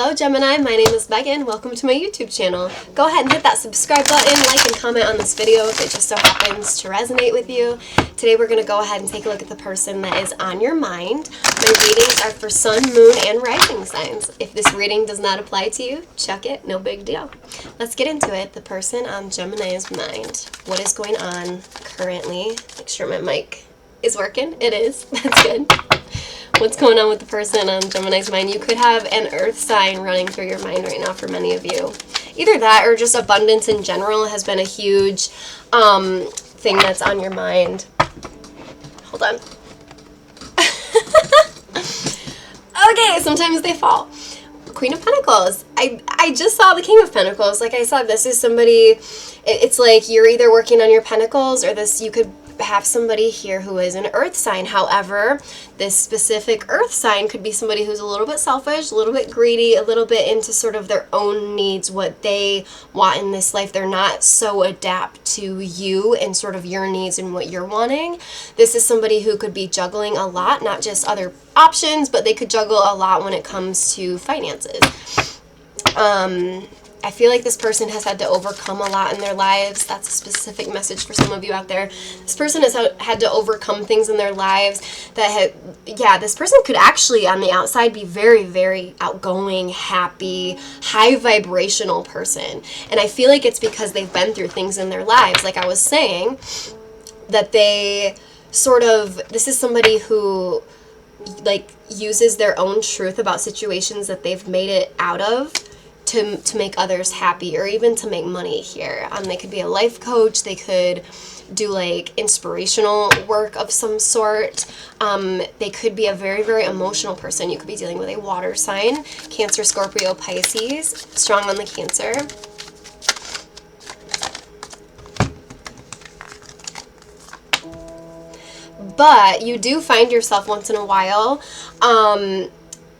Hello Gemini, my name is Megan. Welcome to my YouTube channel. Go ahead and hit that subscribe button, like and comment on this video if it just so happens to resonate with you. Today we're going to go ahead and take a look at the person that is on your mind. My readings are for sun, moon, and rising signs. If this reading does not apply to you, chuck it, no big deal. Let's get into it. The person on Gemini's mind. What is going on currently? Make sure my mic is working. It is. That's good. What's going on with the person on Gemini's mind? You could have an earth sign running through your mind right now for many of you. Either that or just abundance in general has been a huge thing that's on your mind. Hold on. Okay, sometimes they fall. Queen of Pentacles. I just saw the King of Pentacles. Like I said, this is somebody, it's like you're either working on your pentacles or this, you could have somebody here who is an earth sign. However, this specific earth sign could be somebody who's a little bit selfish, a little bit greedy, a little bit into sort of their own needs, what they want in this life. They're not so adapt to you and sort of your needs and what you're wanting. This is somebody who could be juggling a lot, not just other options, but they could juggle a lot when it comes to finances. I feel like this person has had to overcome a lot in their lives. That's a specific message for some of you out there. This person has had to overcome things in their lives that this person could actually on the outside be very, very outgoing, happy, high vibrational person. And I feel like it's because they've been through things in their lives. Like I was saying, that they sort of, this is somebody who like uses their own truth about situations that they've made it out of to make others happy or even to make money here. They could be a life coach. They could do like inspirational work of some sort. They could be a very, very emotional person. You could be dealing with a water sign, Cancer, Scorpio, Pisces, strong on the Cancer. But you do find yourself once in a while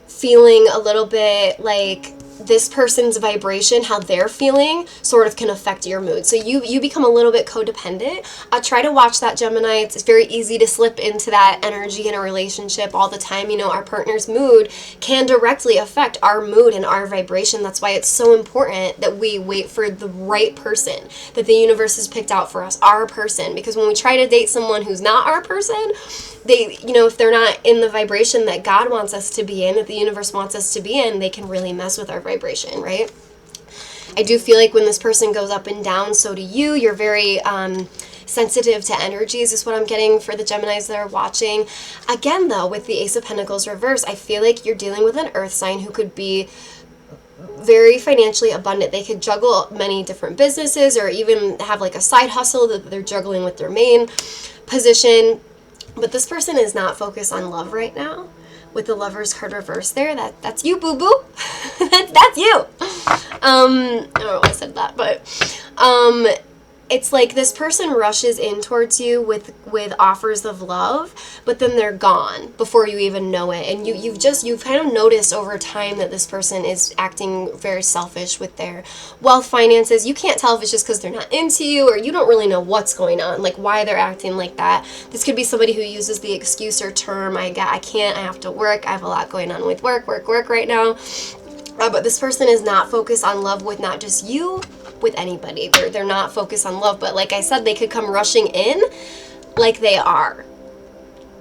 feeling a little bit like this person's vibration, how they're feeling, sort of can affect your mood. So you become a little bit codependent. Try to watch that, Gemini. It's very easy to slip into that energy in a relationship all the time. You know, our partner's mood can directly affect our mood and our vibration. That's why it's so important that we wait for the right person that the universe has picked out for us, our person. Because when we try to date someone who's not our person, they, you know, if they're not in the vibration that God wants us to be in, that the universe wants us to be in, they can really mess with our vibration, right? I do feel like when this person goes up and down, so do you. You're very sensitive to energies is what I'm getting for the Geminis that are watching. Again, though, with the Ace of Pentacles reverse, I feel like you're dealing with an earth sign who could be very financially abundant. They could juggle many different businesses or even have like a side hustle that they're juggling with their main position. But this person is not focused on love right now. With the Lover's card reverse there, that's you, boo-boo. that's you. I don't know why I said that, but it's like this person rushes in towards you with offers of love, but then they're gone before you even know it. And you've kind of noticed over time that this person is acting very selfish with their wealth, finances. You can't tell if it's just because they're not into you or you don't really know what's going on, like why they're acting like that. This could be somebody who uses the excuse or term, I can't, I have to work, I have a lot going on with work right now. But this person is not focused on love with not just you, with anybody. They're not focused on love, but like I said, they could come rushing in like they are,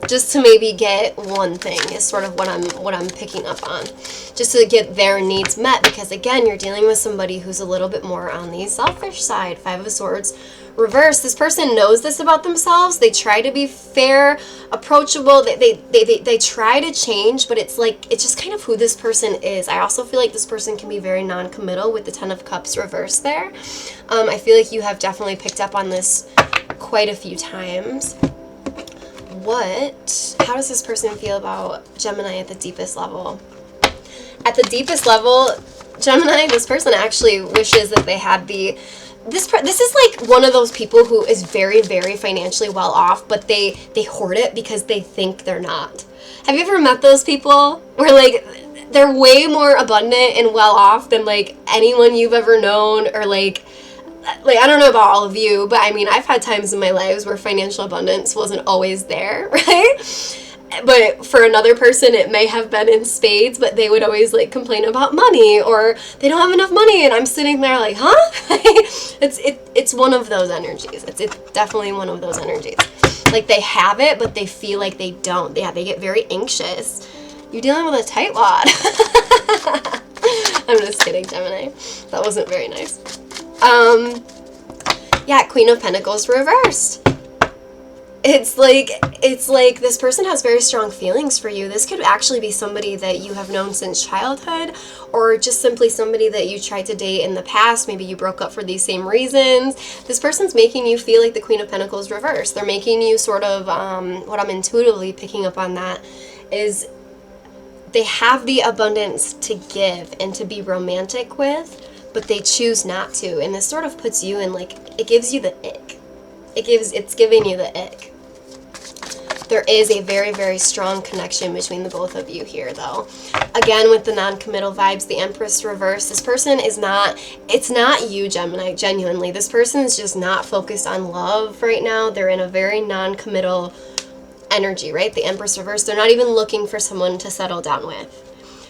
just to maybe get one thing is sort of what I'm picking up on, just to get their needs met. Because again, you're dealing with somebody who's a little bit more on the selfish side. Five of Swords reverse. This person knows this about themselves. They try to be fair, approachable. They try to change, but it's like it's just kind of who this person is. I also feel like this person can be very non-committal with the Ten of Cups reverse there. I feel like you have definitely picked up on this quite a few times. How does this person feel about Gemini at the deepest level? At the deepest level, Gemini, this person actually wishes that they had this is like one of those people who is very, very financially well off, but they hoard it because they think they're not. Have you ever met those people where like they're way more abundant and well off than like anyone you've ever known, or like I don't know about all of you, but I mean, I've had times in my lives where financial abundance wasn't always there, right? But for another person, it may have been in spades, but they would always like complain about money, or they don't have enough money, and I'm sitting there like, huh? It's one of those energies. It's definitely one of those energies. Like they have it, but they feel like they don't. Yeah, they get very anxious. You're dealing with a tightwad. I'm just kidding, Gemini. That wasn't very nice. Yeah, Queen of Pentacles reversed. It's like this person has very strong feelings for you. This could actually be somebody that you have known since childhood, or just simply somebody that you tried to date in the past. Maybe you broke up for these same reasons. This person's making you feel like the Queen of Pentacles reversed. They're making you sort of, what I'm intuitively picking up on that is they have the abundance to give and to be romantic with, but they choose not to. And this sort of puts you in like, it gives you the ick. It's giving you the ick. There is a very, very strong connection between the both of you here, though. Again, with the non-committal vibes, the Empress reverse, this person is not, it's not you, Gemini, genuinely. This person is just not focused on love right now. They're in a very non-committal energy, right? The Empress reverse, they're not even looking for someone to settle down with.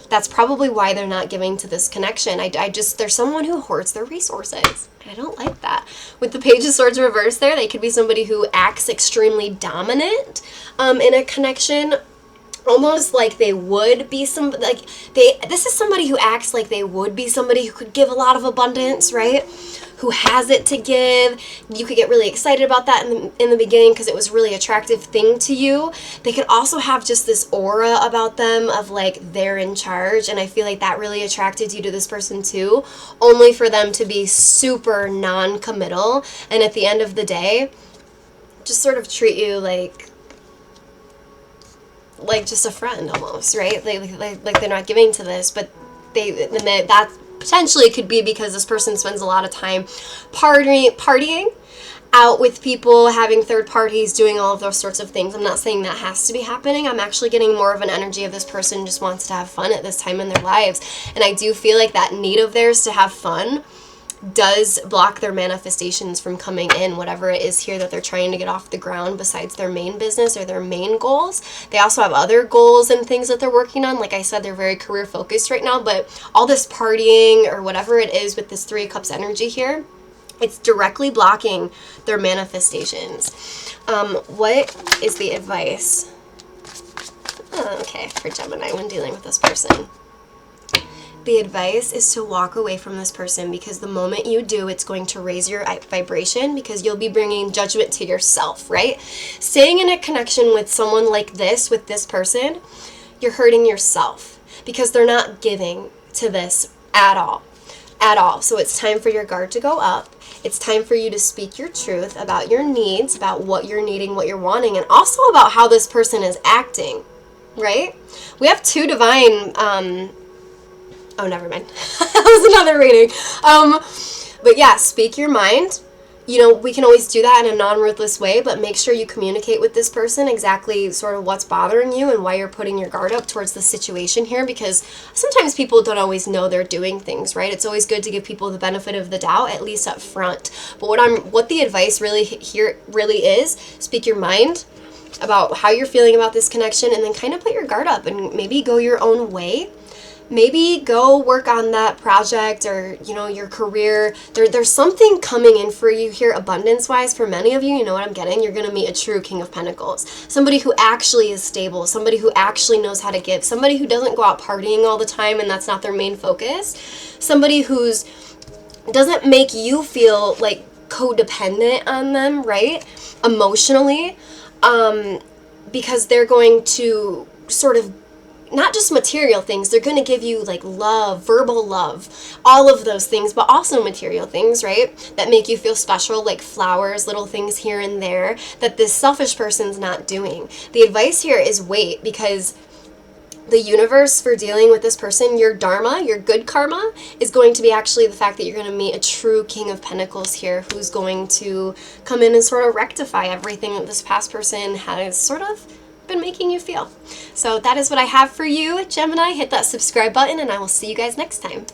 That's probably why they're not giving to this connection. There's someone who hoards their resources. I don't like that. With the Page of Swords reverse there, they could be somebody who acts extremely dominant in a connection, almost like they would be this is somebody who acts like they would be somebody who could give a lot of abundance, right? Who has it to give. You could get really excited about that in the beginning because it was a really attractive thing to you. They could also have just this aura about them of like they're in charge, and I feel like that really attracted you to this person too, only for them to be super non-committal and at the end of the day just sort of treat you like just a friend almost, right? Like they're not giving to this, but that potentially could be because this person spends a lot of time partying out with people, having third parties, doing all of those sorts of things. I'm not saying that has to be happening. I'm actually getting more of an energy of this person just wants to have fun at this time in their lives. And I do feel like that need of theirs to have fun does block their manifestations from coming in, whatever it is here that they're trying to get off the ground besides their main business or their main goals. They also have other goals and things that they're working on. Like I said, they're very career focused right now, but all this partying or whatever it is with this Three of Cups energy here, it's directly blocking their manifestations. What is the advice? Okay, for Gemini when dealing with this person. The advice is to walk away from this person, because the moment you do, it's going to raise your vibration, because you'll be bringing judgment to yourself, right? Staying in a connection with someone like this, with this person, you're hurting yourself because they're not giving to this at all. At all. So it's time for your guard to go up. It's time for you to speak your truth about your needs, about what you're needing, what you're wanting, and also about how this person is acting, right? We have two divine... oh, never mind. That was another reading. But yeah, speak your mind. You know, we can always do that in a non-ruthless way, but make sure you communicate with this person exactly sort of what's bothering you and why you're putting your guard up towards the situation here, because sometimes people don't always know they're doing things, right? It's always good to give people the benefit of the doubt, at least up front. But what the advice really here really is, speak your mind about how you're feeling about this connection, and then kind of put your guard up and maybe go your own way. Maybe go work on that project, or, you know, your career. There's something coming in for you here abundance-wise. For many of you, you know what I'm getting? You're going to meet a true King of Pentacles. Somebody who actually is stable. Somebody who actually knows how to give. Somebody who doesn't go out partying all the time and that's not their main focus. Somebody who's doesn't make you feel like codependent on them, right? Emotionally. Because they're going to sort of, not just material things, they're going to give you like love, verbal love, all of those things, but also material things, right? That make you feel special, like flowers, little things here and there that this selfish person's not doing. The advice here is wait, because the universe for dealing with this person, your dharma, your good karma, is going to be actually the fact that you're going to meet a true King of Pentacles here who's going to come in and sort of rectify everything that this past person has sort of been making you feel. So that is what I have for you, Gemini. Hit that subscribe button and I will see you guys next time.